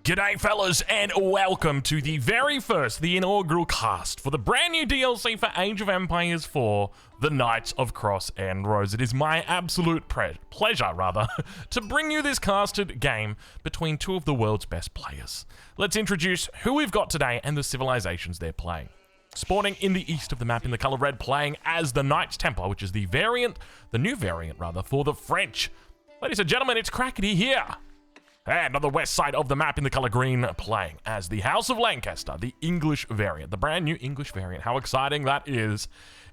G'day fellas, and welcome to the very first, the inaugural cast for the brand new DLC for Age of Empires 4, The Knights of Cross and Rose. It is my absolute pleasure, to bring you this casted game between two of the world's best players. Let's introduce who we've got today and the civilizations they're playing. Spawning in the east of the map in the color red, playing as the Knights Templar, which is the new variant for the French. Ladies and gentlemen, it's Crackety here. And on the west side of the map in the color green, playing as the House of Lancaster, the English variant, the brand new English variant. How exciting that is.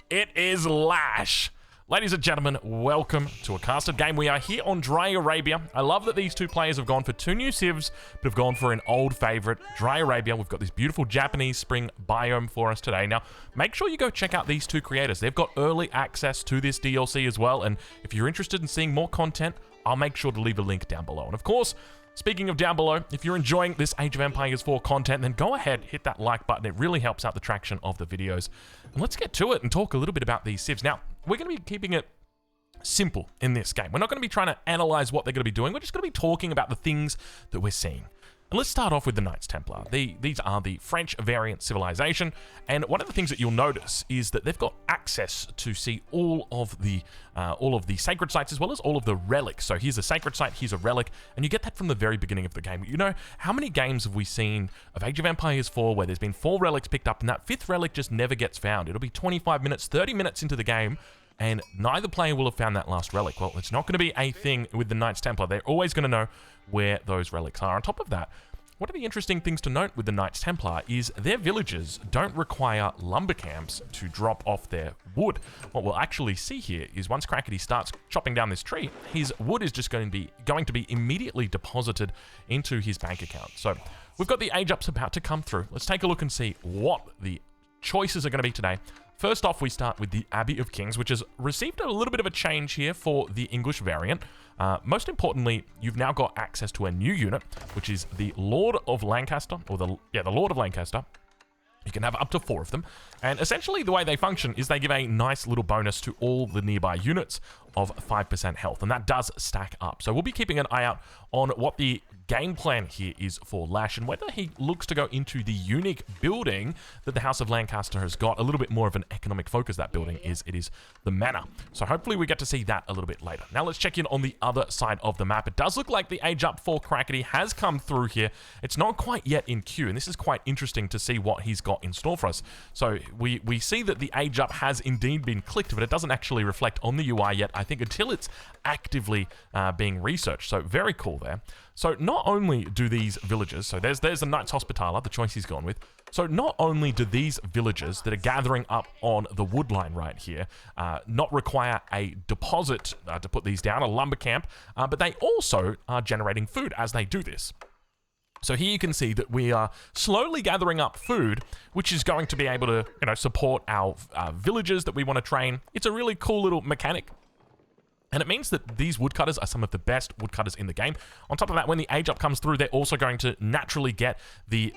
It is Lash. Ladies and gentlemen, welcome to a casted game. We are here on Dry Arabia. I love that these two players have gone for two new civs, but have gone for an old favorite, Dry Arabia. We've got this beautiful Japanese spring biome for us today. Now, make sure you go check out these two creators. They've got early access to this DLC as well, and if you're interested in seeing more content, I'll make sure to leave a link down below. And of course, speaking of down below, if you're enjoying this Age of Empires 4 content, then go ahead, hit that like button. It really helps out the traction of the videos. And let's get to it and talk a little bit about these civs. Now, we're going to be keeping it simple in this game. We're not going to be trying to analyze what they're going to be doing. We're just going to be talking about the things that we're seeing. And let's start off with the Knights Templar. These are the French variant civilization, and one of the things that you'll notice is that they've got access to see all of the sacred sites as well as all of the relics. So here's a sacred site, here's a relic, and you get that from the very beginning of the game. You know, how many games have we seen of Age of Empires 4 where there's been 4 relics picked up and that 5th relic just never gets found? It'll be 25 minutes, 30 minutes into the game, and neither player will have found that last relic. Well, it's not going to be a thing with the Knights Templar. They're always going to know where those relics are. On top of that, one of the interesting things to note with the Knights Templar is their villages don't require lumber camps to drop off their wood. What we'll actually see here is once Crackety starts chopping down this tree, his wood is just going to be immediately deposited into his bank account. So we've got the age ups about to come through. Let's take a look and see what the choices are going to be today. First off, we start with the Abbey of Kings, which has received a little bit of a change here for the English variant. Most importantly, you've now got access to a new unit, which is the Lord of Lancaster, or the Lord of Lancaster. You can have up to 4 of them, and essentially the way they function is they give a nice little bonus to all the nearby units of 5% health, and that does stack up. So we'll be keeping an eye out on what the game plan here is for Lash and whether he looks to go into the unique building that the House of Lancaster has got. A little bit more of an economic focus, that building is. It is the manor. So hopefully we get to see that a little bit later. Now let's check in on the other side of the map. It does look like the age up for Crackety has come through here. It's not quite yet in queue, and this is quite interesting to see what he's got in store for us. So we see that the age up has indeed been clicked, but it doesn't actually reflect on the UI yet, I think, until it's actively being researched. So very cool there. So not only do these villages, so there's the Knights Hospitaller, the choice he's gone with. So not only do these villages that are gathering up on the wood line right here not require a deposit to put these down, a lumber camp, but they also are generating food as they do this. So here you can see that we are slowly gathering up food, which is going to be able to, support our villagers that we want to train. It's a really cool little mechanic. And it means that these woodcutters are some of the best woodcutters in the game. On top of that, when the age up comes through, they're also going to naturally get the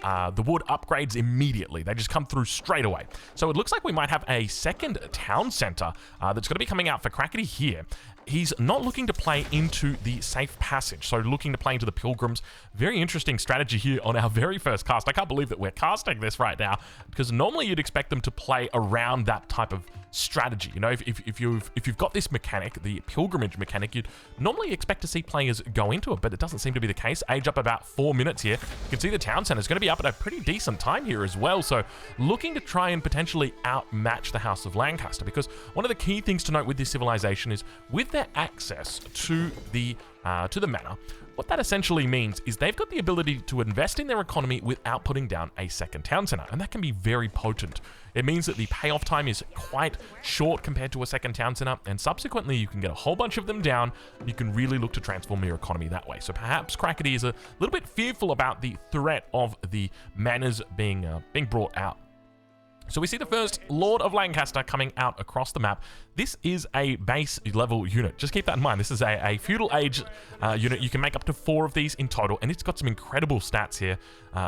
wood upgrades immediately. They just come through straight away. So it looks like we might have a second town center that's going to be coming out for Crackety here. He's not looking to play into the safe passage, so looking to play into the pilgrims. Very interesting strategy here on our very first cast. I can't believe that we're casting this right now, because normally you'd expect them to play around that type of strategy. You know, if you've got this mechanic, the pilgrimage mechanic, you'd normally expect to see players go into it, but it doesn't seem to be the case. Age up about 4 minutes here. You can see the town center is going to be up at a pretty decent time here as well, so looking to try and potentially outmatch the House of Lancaster, because one of the key things to note with this civilization is with their access to the manor, what that essentially means is they've got the ability to invest in their economy without putting down a second town center, and that can be very potent. It means that the payoff time is quite short compared to a second town center, and subsequently you can get a whole bunch of them down. You can really look to transform your economy that way. So perhaps Crackety is a little bit fearful about the threat of the manors being brought out. So we see the first Lord of Lancaster coming out across the map. This is a base level unit. Just keep that in mind. This is a feudal age unit. You can make up to 4 of these in total, and it's got some incredible stats here.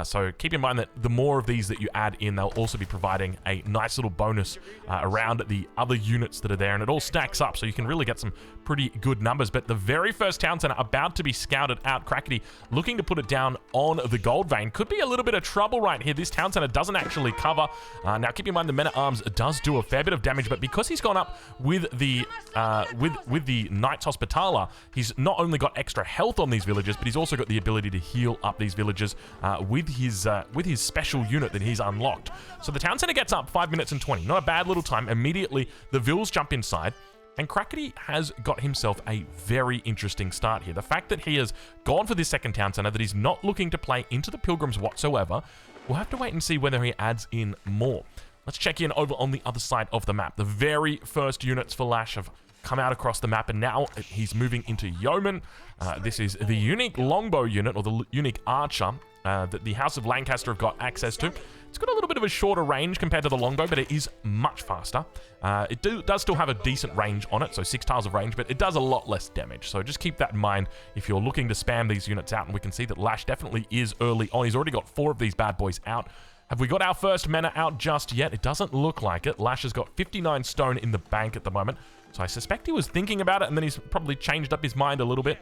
So keep in mind that the more of these that you add in, they'll also be providing a nice little bonus around the other units that are there, and it all stacks up, so you can really get some pretty good numbers. But the very first town center about to be scouted out, Crackety looking to put it down on the gold vein. Could be a little bit of trouble right here. This town center doesn't actually cover. Now keep in mind the men-at-arms does do a fair bit of damage, but because he's gone up with the Knights Hospitaller, he's not only got extra health on these villagers, but he's also got the ability to heal up these villagers with his special unit that he's unlocked. So the town center gets up 5 minutes and 20. Not a bad little time. Immediately the Vills jump inside. And Crackety has got himself a very interesting start here. The fact that he has gone for this second town center, that he's not looking to play into the Pilgrims whatsoever, we'll have to wait and see whether he adds in more. Let's check in over on the other side of the map. The very first units for Lash have come out across the map, and now he's moving into Yeoman. This is the unique longbow unit, or the unique archer, that the House of Lancaster have got access to. It's got a little bit of a shorter range compared to the longbow, but it is much faster. It does still have a decent range on it, so 6 tiles of range, but it does a lot less damage. So just keep that in mind if you're looking to spam these units out, and we can see that Lash definitely is early on. He's already got 4 of these bad boys out. Have we got our first mena out just yet? It doesn't look like it. Lash has got 59 stone in the bank at the moment, so I suspect he was thinking about it, and then he's probably changed up his mind a little bit.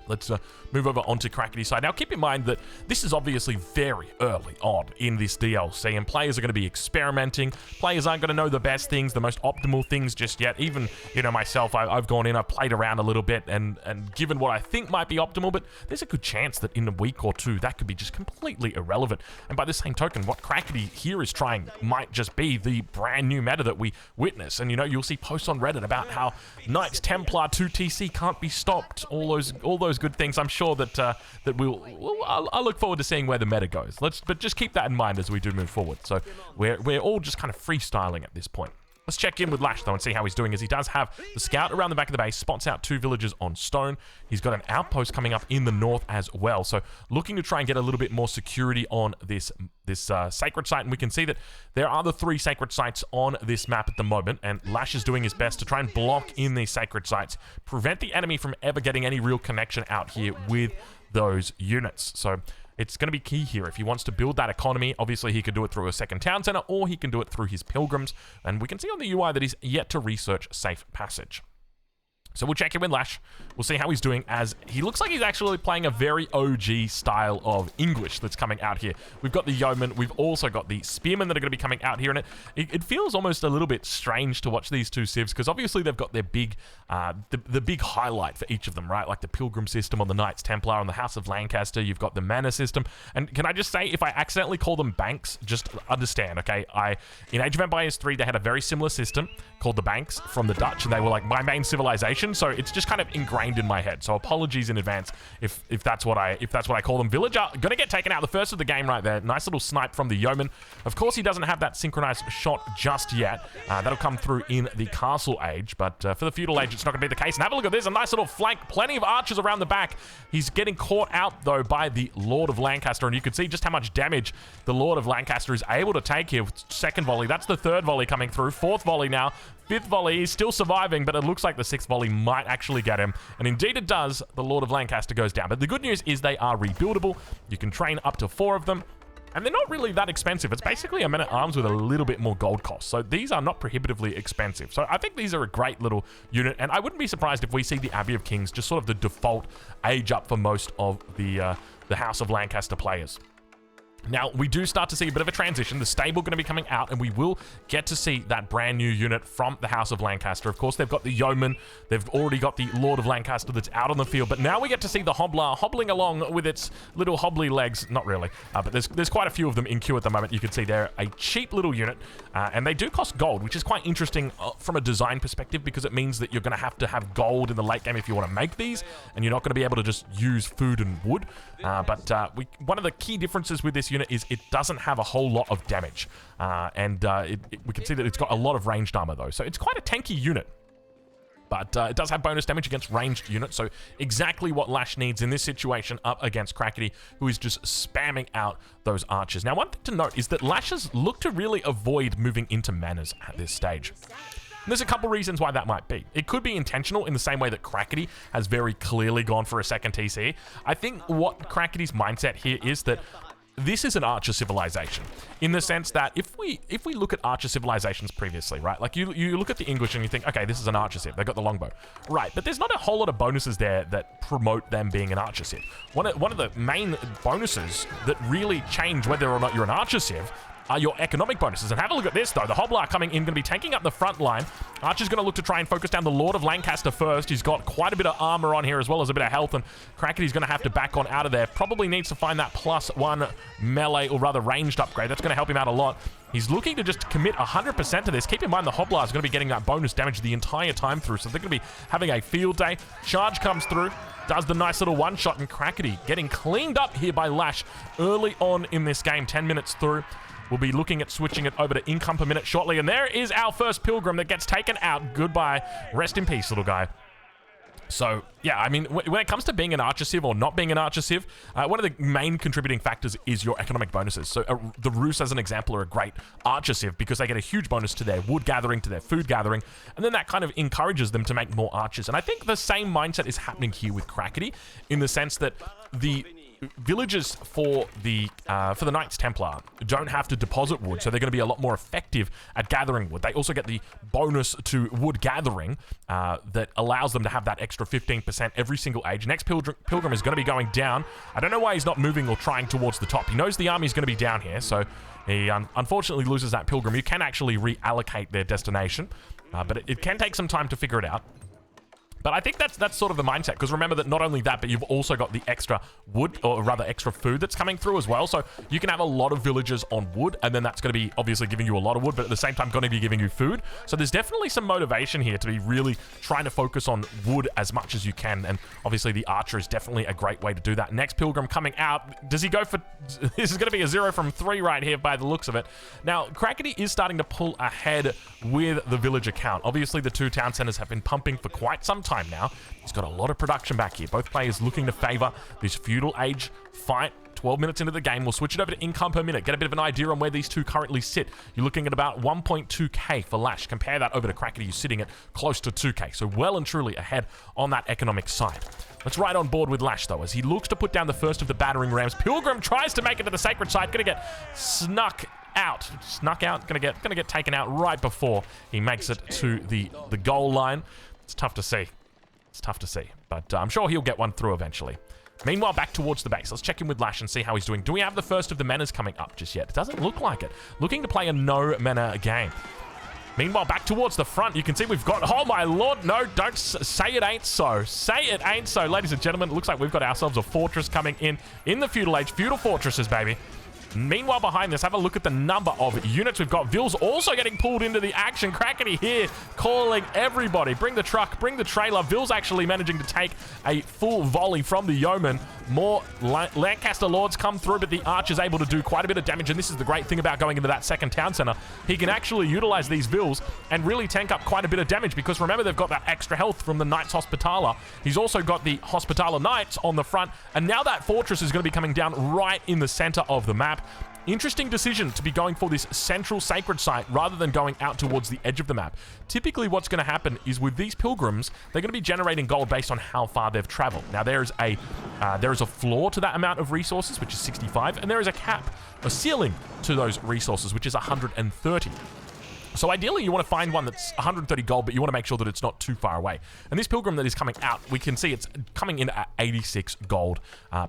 Let's move over onto Crackety's side. Now, keep in mind that this is obviously very early on in this DLC, and players are going to be experimenting. Players aren't going to know the best things, the most optimal things just yet. Even, you know, myself, I've gone in, I've played around a little bit and given what I think might be optimal, but there's a good chance that in a week or two, that could be just completely irrelevant. And by the same token, what Crackety here is trying might just be the brand new meta that we witness. And, you know, you'll see posts on Reddit about how Knights Templar 2TC can't be stopped, all those good things. I'm sure that I'll look forward to seeing where the meta goes. But just keep that in mind as we do move forward. So we're all just kind of freestyling at this point. Let's check in with Lash, though, and see how he's doing, as he does have the scout around the back of the base, spots out 2 villagers on stone. He's got an outpost coming up in the north as well, so looking to try and get a little bit more security on this sacred site, and we can see that there are the 3 sacred sites on this map at the moment, and Lash is doing his best to try and block in these sacred sites, prevent the enemy from ever getting any real connection out here with those units. So it's going to be key here. If he wants to build that economy, obviously he could do it through a second town center, or he can do it through his pilgrims. And we can see on the UI that he's yet to research safe passage. So we'll check in with Lash. We'll see how he's doing, as he looks like he's actually playing a very OG style of English that's coming out here. We've got the Yeoman. We've also got the Spearmen that are going to be coming out here. And it feels almost a little bit strange to watch these 2 civs, because obviously they've got their big, the big highlight for each of them, right? Like the Pilgrim system on the Knights Templar, on the House of Lancaster. You've got the Manor system. And can I just say, if I accidentally call them banks, just understand, okay? In Age of Empires 3, they had a very similar system called the Banks from the Dutch, and they were like my main civilization. So it's just kind of ingrained in my head. So apologies in advance if that's what I call them. Villager gonna get taken out, the first of the game right there. Nice little snipe from the Yeoman. Of course, he doesn't have that synchronized shot just yet. That'll come through in the Castle Age, but for the Feudal Age, it's not gonna be the case. And have a look at this, a nice little flank, plenty of archers around the back. He's getting caught out though by the Lord of Lancaster, and you can see just how much damage the Lord of Lancaster is able to take here with second volley. That's the 3rd volley coming through, 4th volley now. 5th volley, he's still surviving, but it looks like the 6th volley might actually get him. And indeed it does. The Lord of Lancaster goes down. But the good news is they are rebuildable. You can train up to 4 of them. And they're not really that expensive. It's basically a men-at-arms with a little bit more gold cost. So these are not prohibitively expensive. So I think these are a great little unit. And I wouldn't be surprised if we see the Abbey of Kings just sort of the default age up for most of the House of Lancaster players. Now, we do start to see a bit of a transition. The stable going to be coming out, and we will get to see that brand new unit from the House of Lancaster. Of course, they've got the Yeoman. They've already got the Lord of Lancaster that's out on the field. But now we get to see the Hobbler hobbling along with its little hobbly legs. Not really, but there's quite a few of them in queue at the moment. You can see they're a cheap little unit, and they do cost gold, which is quite interesting from a design perspective, because it means that you're going to have gold in the late game if you want to make these, and you're not going to be able to just use food and wood. One of the key differences with this unit is it doesn't have a whole lot of damage, we can see that it's got a lot of ranged armor though, so it's quite a tanky unit. But it does have bonus damage against ranged units, so exactly what Lash needs in this situation up against Crackety, who is just spamming out those archers. Now, one thing to note is that Lashes look to really avoid moving into manors at this stage. And there's a couple reasons why that might be. It could be intentional in the same way that Crackety has very clearly gone for a second TC. I think what Crackety's mindset here is that this is an archer civilization in the sense that if we look at archer civilizations previously, right? Like you look at the English and you think, okay, this is an archer civ. They've got the longbow, right? But there's not a whole lot of bonuses there that promote them being an archer civ. One of the main bonuses that really change whether or not you're an archer civ are your economic bonuses. And have a look at this, though. The Hobbler coming in, going to be taking up the front line. Archer's going to look to try and focus down the Lord of Lancaster first. He's got quite a bit of armor on here as well as a bit of health, and Crackety's going to have to back on out of there. Probably needs to find that +1 melee, or rather ranged upgrade. That's going to help him out a lot. He's looking to just commit 100% to this. Keep in mind the Hobbler is going to be getting that bonus damage the entire time through, so they're going to be having a field day. Charge comes through, does the nice little one-shot, and Crackety getting cleaned up here by Lash early on in this game, 10 minutes through. We'll be looking at switching it over to income per minute shortly. And there is our first Pilgrim that gets taken out. Goodbye. Rest in peace, little guy. So, yeah, I mean, when it comes to being an archer civ or not being an archer civ, one of the main contributing factors is your economic bonuses. So the Rus, as an example, are a great archer civ because they get a huge bonus to their wood gathering, to their food gathering, and then that kind of encourages them to make more archers. And I think the same mindset is happening here with Crackety in the sense that the villagers for the Knights Templar don't have to deposit wood, so they're going to be a lot more effective at gathering wood. They also get the bonus to wood gathering that allows them to have that extra 15% every single age. Next Pilgrim is going to be going down. I don't know why he's not moving or trying towards the top. He knows the army is going to be down here, so he unfortunately loses that Pilgrim. You can actually reallocate their destination, but it can take some time to figure it out. But I think that's sort of the mindset, because remember that not only that, but you've also got the extra wood, or rather extra food that's coming through as well. So you can have a lot of villagers on wood, and then that's going to be obviously giving you a lot of wood, but at the same time going to be giving you food. So there's definitely some motivation here to be really trying to focus on wood as much as you can, and obviously the archer is definitely a great way to do that. Next Pilgrim coming out. Does he go for... This is going to be a 0 from 3 right here by the looks of it. Now, Crackety is starting to pull ahead with the villager count. Obviously, the two town centers have been pumping for quite some time now. He's got a lot of production back here. Both players looking to favor this feudal age fight. 12 minutes into the game, we'll switch it over to income per minute, get a bit of an idea on where these two currently sit. You're looking at about 1.2k for Lash. Compare that over to Crackety, who's sitting at close to 2k, so well and truly ahead on that economic side. Let's ride on board with Lash, though, as he looks to put down the first of the battering rams. Pilgrim tries to make it to the sacred site, gonna get snuck out, gonna get taken out right before he makes it to the goal line. It's tough to see. It's tough to see, but I'm sure he'll get one through eventually. Meanwhile, back towards the base. Let's check in with Lash and see how he's doing. Do we have the first of the menas coming up just yet? It doesn't look like it. Looking to play a no mana game. Meanwhile, back towards the front, you can see we've got... Oh, my lord. No, don't say it ain't so. Say it ain't so, ladies and gentlemen. It looks like we've got ourselves a fortress coming in the feudal age. Feudal fortresses, baby. Meanwhile, behind this, have a look at the number of units we've got. Ville's also getting pulled into the action. Crackety here calling everybody. Bring the truck, bring the trailer. Ville's actually managing to take a full volley from the yeoman. More Lancaster Lords come through, but the archer's able to do quite a bit of damage, and this is the great thing about going into that second town center. He can actually utilize these Villes and really tank up quite a bit of damage, because remember, they've got that extra health from the Knights Hospitaller. He's also got the Hospitaller Knights on the front, and now that fortress is going to be coming down right in the center of the map. Interesting decision to be going for this central sacred site rather than going out towards the edge of the map. Typically what's going to happen is with these pilgrims, they're going to be generating gold based on how far they've traveled. Now there is a floor to that amount of resources, which is 65, and there is a cap, a ceiling to those resources, which is 130. So ideally, you want to find one that's 130 gold, but you want to make sure that it's not too far away. And this pilgrim that is coming out, we can see it's coming in at 86 gold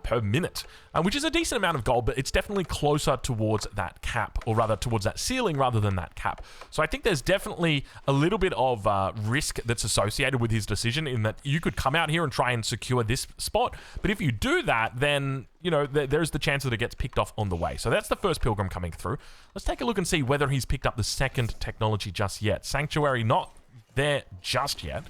per minute, which is a decent amount of gold, but it's definitely closer towards that cap, or rather towards that ceiling rather than that cap. So I think there's definitely a little bit of risk that's associated with his decision, in that you could come out here and try and secure this spot, but if you do that, then you know, there's the chance that it gets picked off on the way. So that's the first pilgrim coming through. Let's take a look and see whether he's picked up the second technology just yet. Sanctuary not there just yet,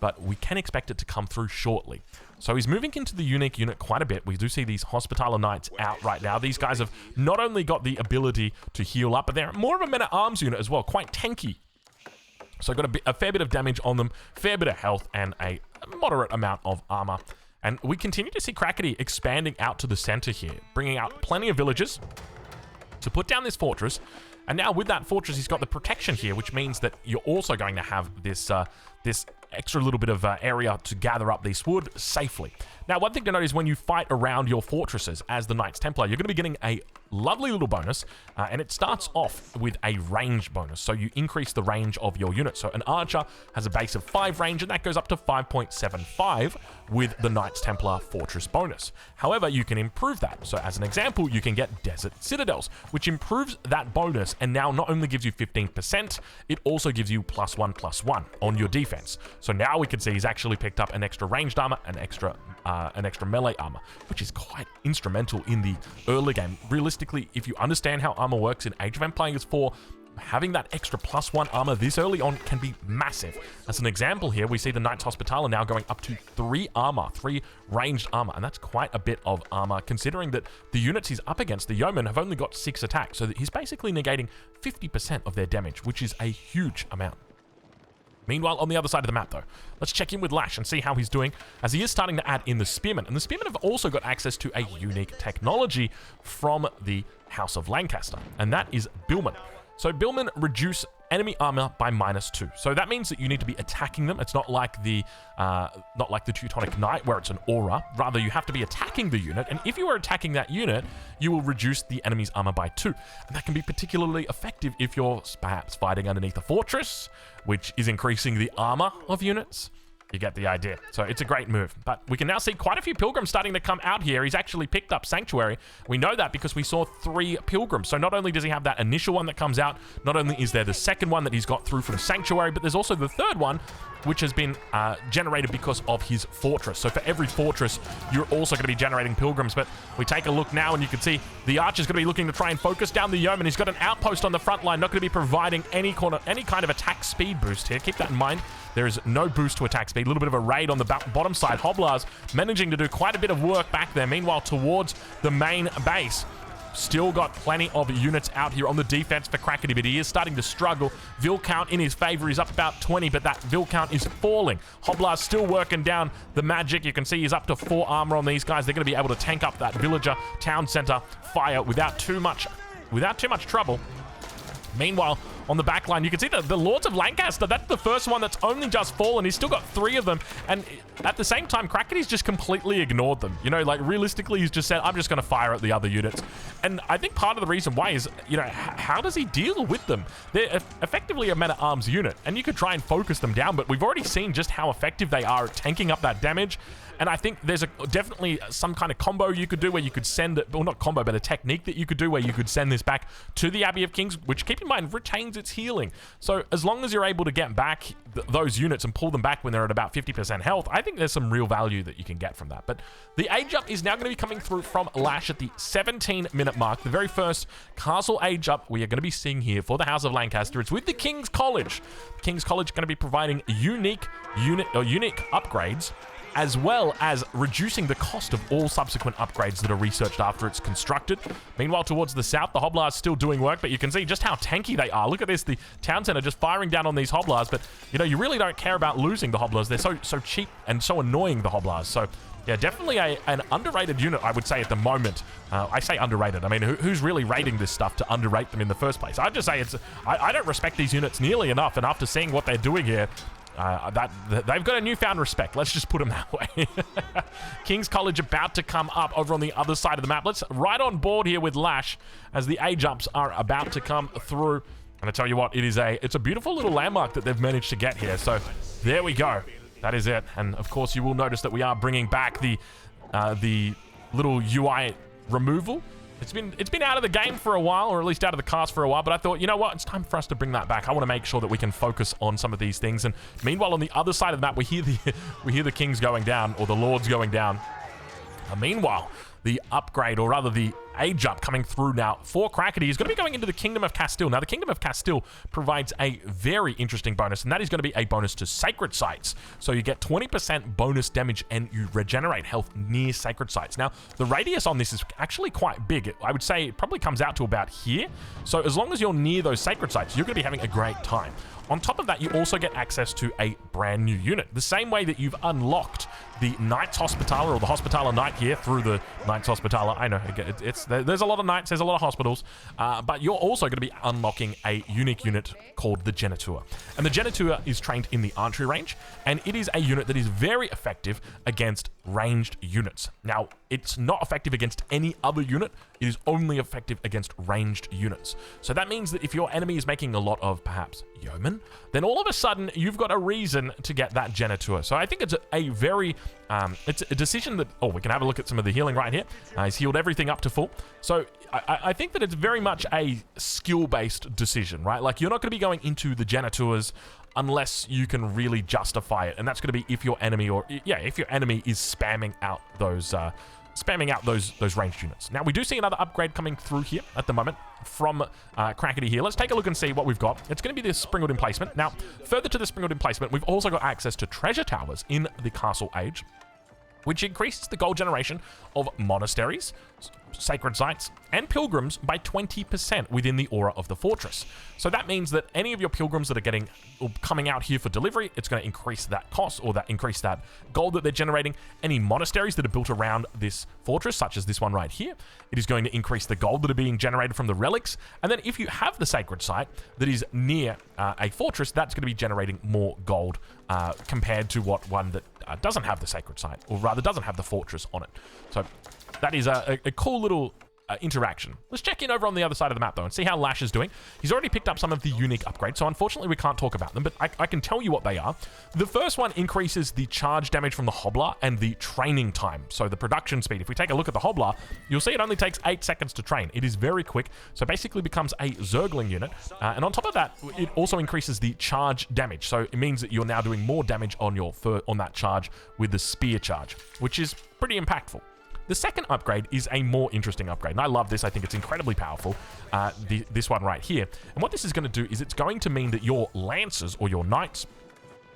but we can expect it to come through shortly. So he's moving into the unique unit quite a bit. We do see these Hospitaller Knights out right now. These guys have not only got the ability to heal up, but they're more of a men-at-arms unit as well, quite tanky. So got a fair bit of damage on them, fair bit of health, and a moderate amount of armor. And we continue to see Crackety expanding out to the center here, bringing out plenty of villagers to put down this fortress. And now with that fortress, he's got the protection here, which means that you're also going to have this extra little bit of area to gather up this wood safely. Now, one thing to note is when you fight around your fortresses as the Knights Templar, you're going to be getting a lovely little bonus, and it starts off with a range bonus. So you increase the range of your unit. So an archer has a base of 5 range, and that goes up to 5.75 with the Knights Templar fortress bonus. However, you can improve that. So as an example, you can get desert citadels, which improves that bonus, and now not only gives you 15%, it also gives you +1/+1 on your defense. So now we can see he's actually picked up an extra ranged armor, an extra melee armor, which is quite instrumental in the early game. Realistically, if you understand how armor works in Age of Empires 4, having that extra +1 armor this early on can be massive. As an example here, we see the Knights Hospitaller now going up to 3 armor, 3 ranged armor, and that's quite a bit of armor considering that the units he's up against, the Yeomen, have only got 6 attacks, so that he's basically negating 50% of their damage, which is a huge amount. Meanwhile, on the other side of the map, though, let's check in with Lash and see how he's doing, as he is starting to add in the Spearmen. And the Spearmen have also got access to a unique technology from the House of Lancaster, and that is Billmen. So Billmen reduce enemy armor by -2. So that means that you need to be attacking them. It's not like the Teutonic Knight where it's an aura. Rather, you have to be attacking the unit, and if you are attacking that unit, you will reduce the enemy's armor by 2. And that can be particularly effective if you're perhaps fighting underneath a fortress, which is increasing the armor of units. You get the idea. So it's a great move. But we can now see quite a few pilgrims starting to come out here. He's actually picked up Sanctuary. We know that because we saw 3 pilgrims. So not only does he have that initial one that comes out, not only is there the second one that he's got through from Sanctuary, but there's also the third one, which has been generated because of his fortress. So for every fortress, you're also going to be generating pilgrims. But we take a look now and you can see the archer's going to be looking to try and focus down the yeoman. He's got an outpost on the front line, not going to be providing any kind of attack speed boost here. Keep that in mind. There is no boost to attack speed. A little bit of a raid on the bottom side. Hoblars managing to do quite a bit of work back there. Meanwhile, towards the main base, still got plenty of units out here on the defense for Crackety, but he is starting to struggle. Vil count in his favor. He's up about 20, but that Vil count is falling. Hoblar's still working down the magic. You can see he's up to 4 armor on these guys. They're going to be able to tank up that villager town center fire without too much trouble. Meanwhile, on the back line, you can see the Lords of Lancaster. That's the first one that's only just fallen. He's still got 3 of them. And at the same time, Crackety's just completely ignored them. You know, like realistically, he's just said, I'm just going to fire at the other units. And I think part of the reason why is, you know, how does he deal with them? They're effectively a men-at-arms unit, and you could try and focus them down, but we've already seen just how effective they are at tanking up that damage. And I think there's definitely some kind of combo you could do where you could send it, well, not combo, but a technique that you could do where you could send this back to the Abbey of Kings, which, keep in mind, retains its healing. So as long as you're able to get back those units and pull them back when they're at about 50% health, I think there's some real value that you can get from that. But the age up is now going to be coming through from Lash at the 17-minute mark. The very first castle age up we are going to be seeing here for the House of Lancaster. It's with the King's College. King's College going to be providing unique upgrades, as well as reducing the cost of all subsequent upgrades that are researched after it's constructed. Meanwhile, towards the south, the Hoblars still doing work, but you can see just how tanky they are. Look at this, the town center just firing down on these Hoblars, but you know, you really don't care about losing the Hoblars. They're so cheap and so annoying, the Hoblars. So yeah, definitely an underrated unit, I would say, at the moment. I say underrated. I mean, who's really rating this stuff to underrate them in the first place? I'd just say I don't respect these units nearly enough, and after seeing what they're doing here, they've got a newfound respect. Let's just put them that way. King's College about to come up over on the other side of the map. Let's right on board here with Lash as the age ups are about to come through. And I tell you what, it's a beautiful little landmark that they've managed to get here. So there we go. That is it. And of course, you will notice that we are bringing back the little UI removal. It's been out of the game for a while, or at least out of the cast for a while, but I thought, you know what, it's time for us to bring that back. I want to make sure that we can focus on some of these things. And meanwhile, on the other side of the map, we hear the kings going down, or the lords going down. Meanwhile, the upgrade, or rather the age up coming through now for Crackety is going to be going into the Kingdom of Castile. Now, the Kingdom of Castile provides a very interesting bonus, and that is going to be a bonus to sacred sites. So you get 20% bonus damage and you regenerate health near sacred sites. Now, the radius on this is actually quite big. I would say it probably comes out to about here. So as long as you're near those sacred sites, you're going to be having a great time. On top of that, you also get access to a brand new unit. The same way that you've unlocked the Knights Hospitaller, or the Hospitaller Knight here through the Knights Hospitaller. I know, There's a lot of knights, there's a lot of hospitals, but you're also going to be unlocking a unique unit called the Genitor. And the Genitor is trained in the archery range, and it is a unit that is very effective against ranged units. Now, it's not effective against any other unit, it is only effective against ranged units. So that means that if your enemy is making a lot of, perhaps, yeomen, then all of a sudden, you've got a reason to get that Genitor. So I think it's a very, it's a decision that, oh, we can have a look at some of the healing right here. He's healed everything up to full. So I think that it's very much a skill-based decision, right? Like, you're not going to be going into the Genitors unless you can really justify it, and that's going to be if your enemy, if your enemy is spamming out those ranged units. Now, we do see another upgrade coming through here at the moment from Crackety here. Let's take a look and see what we've got. It's going to be this Springald Emplacement. Now, further to the Springald Emplacement, we've also got access to treasure towers in the Castle Age, which increases the gold generation of monasteries, sacred sites, and pilgrims by 20% within the aura of the fortress. So that means that any of your pilgrims that are coming out here for delivery, it's going to increase that cost, or increase that gold that they're generating. Any monasteries that are built around this fortress, such as this one right here, it is going to increase the gold that are being generated from the relics. And then if you have the sacred site that is near a fortress, that's going to be generating more gold compared to one that doesn't have the sacred site, or rather doesn't have the fortress on it. So that is a cool little interaction. Let's check in over on the other side of the map, though, and see how Lash is doing. He's already picked up some of the unique upgrades, so unfortunately we can't talk about them, but I can tell you what they are. The first one increases the charge damage from the Hobbler and the training time, so the production speed. If we take a look at the Hobbler, you'll see it only takes 8 seconds to train. It is very quick, so basically becomes a Zergling unit, and on top of that, it also increases the charge damage, so it means that you're now doing more damage on that charge with the spear charge, which is pretty impactful. The second upgrade is a more interesting upgrade, and I love this. I think it's incredibly powerful, this one right here. And what this is going to do is it's going to mean that your Lancers or your Knights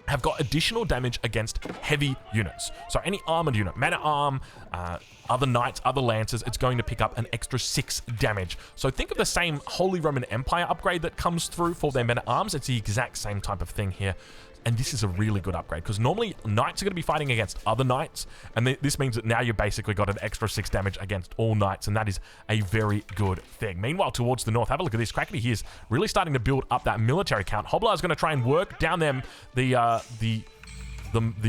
have got additional damage against heavy units. So any armored unit, Man-at-Arm, other Knights, other Lancers, it's going to pick up an extra 6 damage. So think of the same Holy Roman Empire upgrade that comes through for their Men-at-Arms. It's the exact same type of thing here. And this is a really good upgrade, because normally Knights are going to be fighting against other Knights, and this means that now you've basically got an extra 6 damage against all Knights, and that is a very good thing. Meanwhile, towards the north, have a look at this. Crackety here is really starting to build up that military count. Hobbler is going to try and work down them the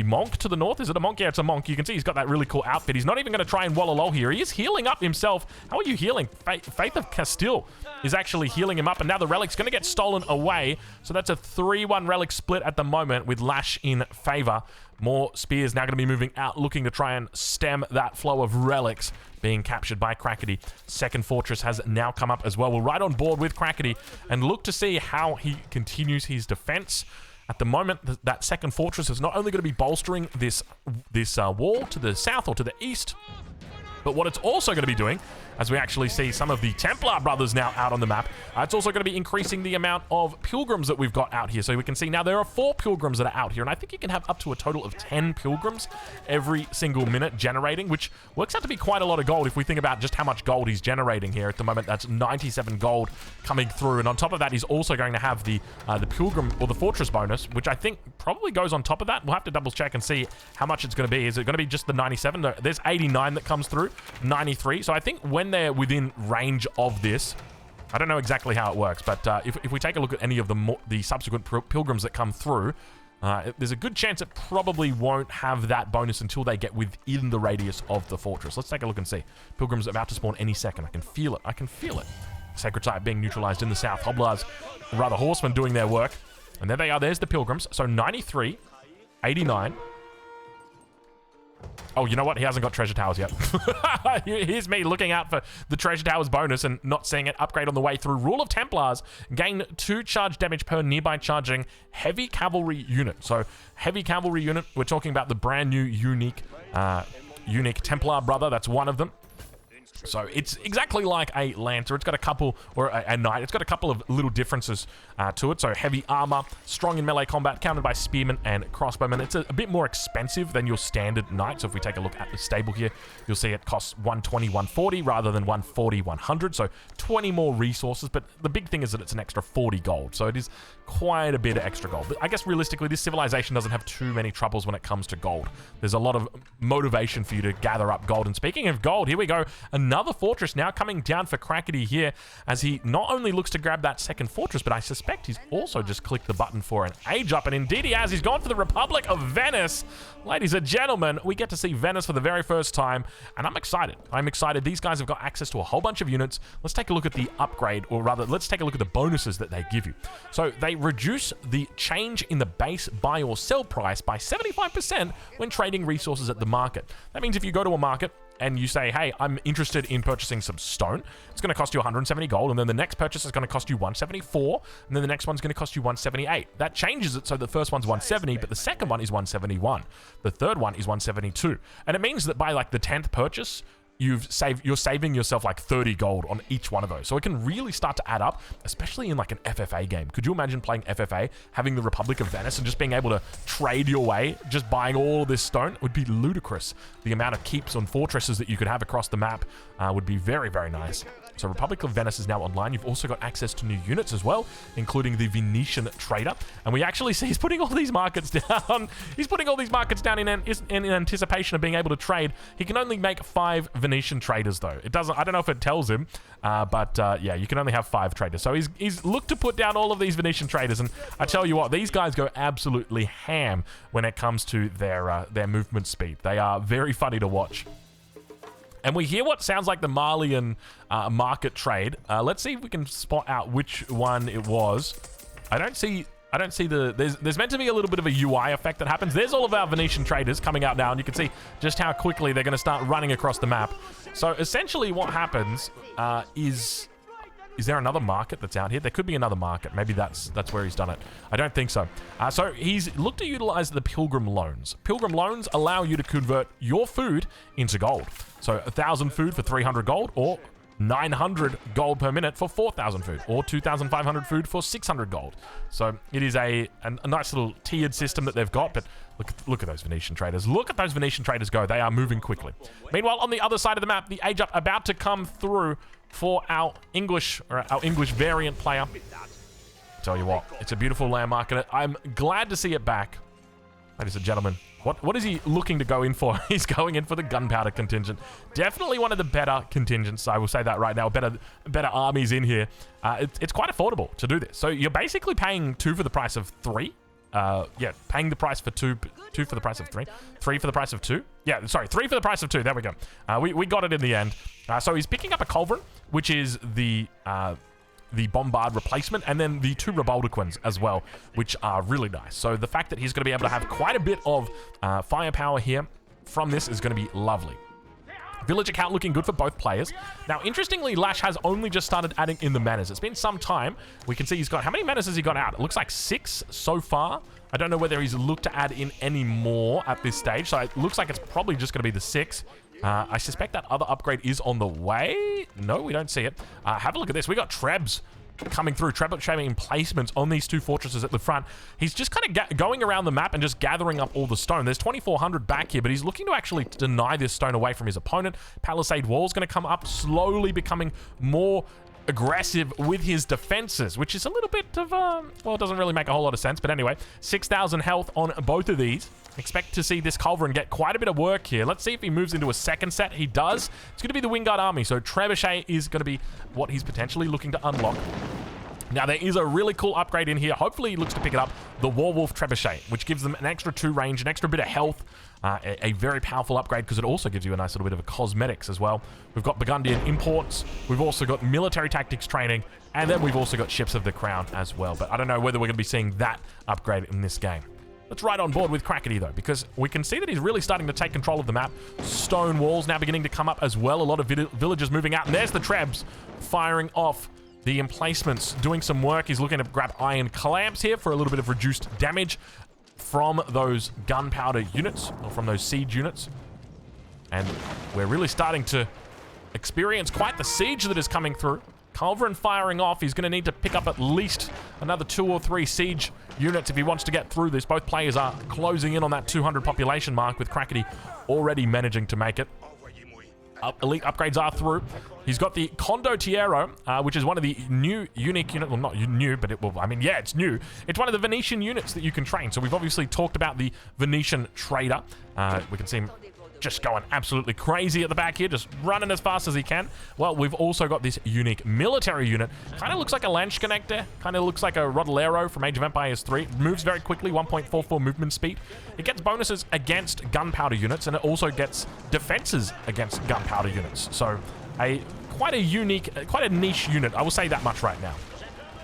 monk to the north. Is it a monk? Yeah, it's a monk. You can see he's got that really cool outfit. He's not even going to try and wallow here. He is healing up himself. How are you healing? Faith of Castile is actually healing him up, and now the relic's going to get stolen away. So that's a 3-1 relic split at the moment with Lash in favor. More spears now going to be moving out, looking to try and stem that flow of relics being captured by Crackety. Second fortress has now come up as well. We're right on board with Crackety and look to see how he continues his defense. At the moment, that second fortress is not only going to be bolstering this wall to the south or to the east, but what it's also going to be doing, as we actually see some of the Templar brothers now out on the map, it's also going to be increasing the amount of pilgrims that we've got out here. So we can see now there are 4 pilgrims that are out here, and I think you can have up to a total of 10 pilgrims every single minute generating, which works out to be quite a lot of gold if we think about just how much gold he's generating here. At the moment, that's 97 gold coming through, and on top of that, he's also going to have the pilgrim or the fortress bonus, which I think probably goes on top of that. We'll have to double check and see how much it's going to be. Is it going to be just the 97? No, there's 89 that comes through, 93. So I think when they're within range of this, I don't know exactly how it works, but if we take a look at any of the subsequent pilgrims that come through, there's a good chance it probably won't have that bonus until they get within the radius of the fortress. Let's take a look and see. Pilgrims are about to spawn any second. I can feel it. I can feel it. Sacred site being neutralized in the south. Hobblers, rather horsemen doing their work. And there they are. There's the pilgrims. So 93, 89. Oh, you know what? He hasn't got treasure towers yet. Here's me looking out for the treasure towers bonus and not seeing it. Upgrade on the way through. Rule of Templars. Gain 2 charge damage per nearby charging heavy cavalry unit. So heavy cavalry unit. We're talking about the brand new unique Templar brother. That's one of them. So it's exactly like a Lancer. It's got a couple, or a Knight. It's got a couple of little differences to it. So heavy armor, strong in melee combat, countered by spearmen and crossbowmen. It's a bit more expensive than your standard Knight. So if we take a look at the stable here, you'll see it costs 120, 140 rather than 140, 100. So 20 more resources. But the big thing is that it's an extra 40 gold. So it is quite a bit of extra gold. But I guess realistically, this civilization doesn't have too many troubles when it comes to gold. There's a lot of motivation for you to gather up gold. And speaking of gold, here we go. another fortress now coming down for Crackety here, as he not only looks to grab that second fortress, but I suspect he's also just clicked the button for an age up, and indeed he has. He's gone for the Republic of Venice. Ladies and gentlemen, we get to see Venice for the very first time, and I'm excited. I'm excited. These guys have got access to a whole bunch of units. Let's take a look at the upgrade, or rather, let's take a look at the bonuses that they give you. So they reduce the change in the base buy or sell price by 75% when trading resources at the market. That means if you go to a market and you say, hey, I'm interested in purchasing some stone, it's going to cost you 170 gold, and then the next purchase is going to cost you 174, and then the next one's going to cost you 178. That changes it, so the first one's 170, but the second one is 171. The third one is 172. And it means that by like the 10th purchase, you're saving yourself like 30 gold on each one of those. So it can really start to add up, especially in like an FFA game. Could you imagine playing FFA, having the Republic of Venice, and just being able to trade your way, just buying all this stone? It would be ludicrous. The amount of keeps on fortresses that you could have across the map would be very, very nice. So Republic of Venice is now online. You've also got access to new units as well, including the Venetian trader. And we actually see he's putting all these markets down. He's putting all these markets down in anticipation of being able to trade. He can only make 5 Venetian traders, though. It doesn't. I don't know if it tells him, but yeah, you can only have 5 traders. So he's looked to put down all of these Venetian traders, and I tell you what, these guys go absolutely ham when it comes to their movement speed. They are very funny to watch. And we hear what sounds like the Malian market trade. Let's see if we can spot out which one it was. I don't see there's meant to be a little bit of a UI effect that happens. There's all of our Venetian traders coming out now, and you can see just how quickly they're going to start running across the map. So essentially what happens is there another market that's out here? There could be another market. Maybe that's where he's done it. I don't think so. So he's looked to utilize the Pilgrim Loans. Pilgrim Loans allow you to convert your food into gold. So 1,000 food for 300 gold, or 900 gold per minute for 4,000 food, or 2,500 food for 600 gold. So it is a nice little tiered system that they've got, but look at those Venetian traders. Look at those Venetian traders go. They are moving quickly. Meanwhile, on the other side of the map, the age up about to come through for our English variant player. Tell you what, it's a beautiful landmark, and I'm glad to see it back. Ladies and gentlemen, what is he looking to go in for? He's going in for the gunpowder contingent. Definitely one of the better contingents, I will say that right now. Better armies in here. It's quite affordable to do this. So you're basically paying 2 for the price of 3. Yeah, paying the price for 2 for the price of 3. 3 for the price of 2. Yeah, sorry, 3 for the price of 2. There we go. We got it in the end. So he's picking up a Culverin, which is the Bombard replacement, and then the 2 Rebaldequins as well, which are really nice. So the fact that he's going to be able to have quite a bit of firepower here from this is going to be lovely. Village account looking good for both players. Now, interestingly, Lash has only just started adding in the manors. It's been some time. We can see he's got... How many manors has he got out? It looks like 6 so far. I don't know whether he's looked to add in any more at this stage. So it looks like it's probably just going to be the 6. I suspect that other upgrade is on the way. No, we don't see it. Have a look at this. We got Trebs coming through, Trebling placements on these 2 fortresses at the front. He's just kind of going around the map and just gathering up all the stone. There's 2,400 back here, but he's looking to actually deny this stone away from his opponent. Palisade Wall's going to come up, slowly becoming more aggressive with his defenses, which is a little bit of, well, it doesn't really make a whole lot of sense, but anyway, 6,000 health on both of these. Expect to see this Culverin get quite a bit of work here. Let's see if he moves into a second set. He does. It's going to be the Wingard army, so Trebuchet is going to be what he's potentially looking to unlock. Now, there is a really cool upgrade in here. Hopefully, he looks to pick it up, the Warwolf Trebuchet, which gives them an extra 2 range, an extra bit of health, a very powerful upgrade because it also gives you a nice little bit of a cosmetics as well. We've got Burgundian imports. We've also got military tactics training, and then we've also got Ships of the Crown as well. But I don't know whether we're going to be seeing that upgrade in this game. Let's ride on board with Crackety, though, because we can see that he's really starting to take control of the map. Stone walls now beginning to come up as well. A lot of villagers moving out, and there's the Trebs firing off the emplacements, doing some work. He's looking to grab iron clamps here for a little bit of reduced damage from those gunpowder units, or from those siege units. And we're really starting to experience quite the siege that is coming through. Culverin firing off. He's going to need to pick up at least another 2 or 3 siege units if he wants to get through this. Both players are closing in on that 200 population mark, with Crackety already managing to make it. Elite upgrades are through. He's got the Condottiero, which is one of the new unique units. Well, not new, but I mean, yeah, it's new. It's one of the Venetian units that you can train. So we've obviously talked about the Venetian trader. We can see him just going absolutely crazy at the back here, just running as fast as he can. Well, we've also got this unique military unit. Kind of looks like a Landsknecht, kind of looks like a Rodolero from Age of Empires 3. It moves very quickly, 1.44 movement speed. It gets bonuses against gunpowder units, and it also gets defenses against gunpowder units. So quite a unique, quite a niche unit, I will say that much right now.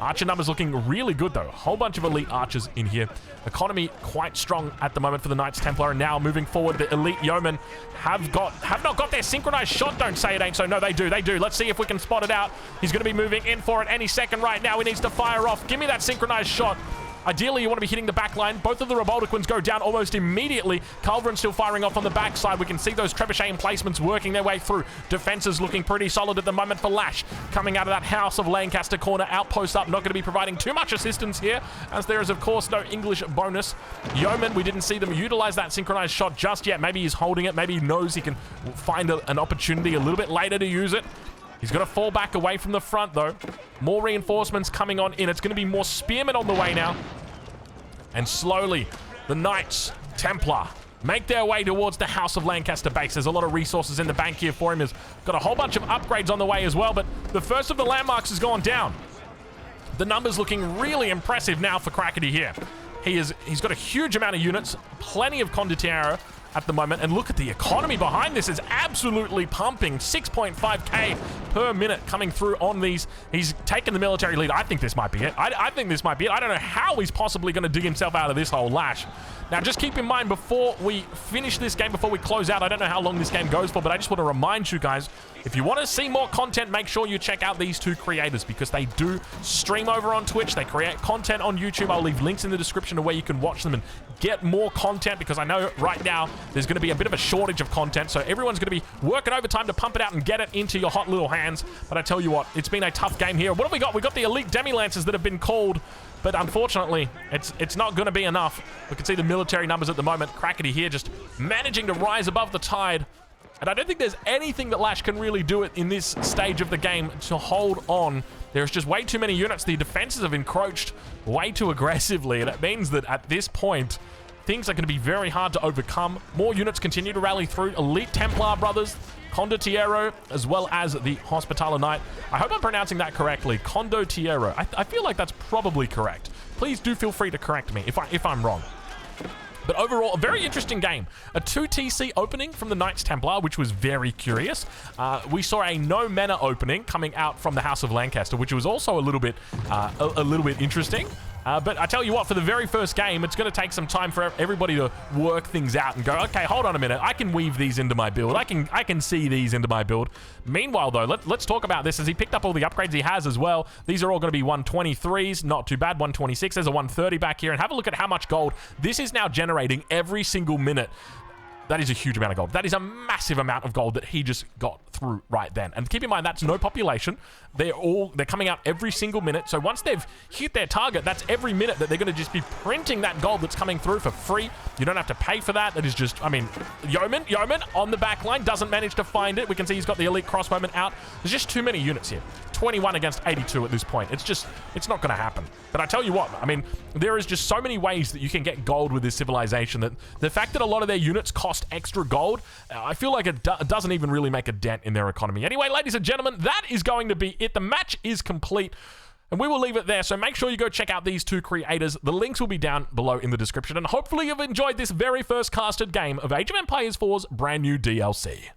Archer numbers looking really good, though. A whole bunch of elite archers in here. Economy quite strong at the moment for the Knights Templar. And now moving forward, the elite yeomen have not got their synchronized shot. Don't say it ain't so. No, they do. They do. Let's see if we can spot it out. He's going to be moving in for it any second right now. He needs to fire off. Give me that synchronized shot. Ideally, you want to be hitting the back line. Both of the Revoltiquins go down almost immediately. Culverin still firing off on the backside. We can see those trebuchet emplacements working their way through. Defenses looking pretty solid at the moment for Lash. Coming out of that House of Lancaster corner. Outpost up. Not going to be providing too much assistance here, as there is, of course, no English bonus. Yeoman, we didn't see them utilize that synchronized shot just yet. Maybe he's holding it. Maybe he knows he can find an opportunity a little bit later to use it. He's going to fall back away from the front, though. More reinforcements coming on in. It's going to be more spearmen on the way now. And slowly, the Knights Templar make their way towards the House of Lancaster base. There's a lot of resources in the bank here for him. He's got a whole bunch of upgrades on the way as well, but the first of the landmarks has gone down. The numbers looking really impressive now for Crackety here. He's got a huge amount of units, plenty of condottiero at the moment, and look at the economy behind this is absolutely pumping. 6.5k per minute coming through on these. He's taken the military lead. I think this might be it. I think this might be it. I don't know how he's possibly going to dig himself out of this hole. Lash. Now, just keep in mind, before we finish this game, before we close out, I don't know how long this game goes for, but I just want to remind you guys, if you want to see more content, make sure you check out these two creators, because they do stream over on Twitch. They create content on YouTube. I'll leave links in the description to where you can watch them and get more content, because I know right now there's going to be a bit of a shortage of content, so everyone's going to be working overtime to pump it out and get it into your hot little hands. But I tell you what, it's been a tough game here. What have we got? We've got the elite demi-lancers that have been called, but unfortunately, it's not going to be enough. We can see the military numbers at the moment. Crackety here just managing to rise above the tide. And I don't think there's anything that Lash can really do it in this stage of the game to hold on. There's just way too many units. The defenses have encroached way too aggressively, and it means that at this point, things are going to be very hard to overcome. More units continue to rally through. Elite Templar brothers, Condottiero, as well as the Hospitaller Knight. I hope I'm pronouncing that correctly. Condottiero. I feel like that's probably correct. Please do feel free to correct me if I'm wrong. But overall, a very interesting game. A 2TC opening from the Knights Templar, which was very curious. We saw a no mana opening coming out from the House of Lancaster, which was also a little bit interesting. But I tell you what, for the very first game, it's going to take some time for everybody to work things out and go, okay, hold on a minute. I can weave these into my build. I can see these into my build. Meanwhile, though, let's talk about this, as he picked up all the upgrades he has as well. These are all going to be 123s. Not too bad. 126. There's a 130 back here. And have a look at how much gold this is now generating every single minute. That is a huge amount of gold. That is a massive amount of gold that he just got through right then. And keep in mind, that's no population. They're coming out every single minute. So once they've hit their target, that's every minute that they're going to just be printing that gold that's coming through for free. You don't have to pay for that. That is just, I mean, Yeoman on the back line doesn't manage to find it. We can see he's got the elite crossbowman out. There's just too many units here. 21 against 82 at this point. It's not going to happen. But I tell you what, I mean, there is just so many ways that you can get gold with this civilization, that the fact that a lot of their units cost extra gold, I feel like it doesn't even really make a dent in their economy. Anyway, ladies and gentlemen, that is going to be it. The match is complete, and we will leave it there. So make sure you go check out these two creators. The links will be down below in the description, and hopefully you've enjoyed this very first casted game of Age of Empires 4's brand new DLC.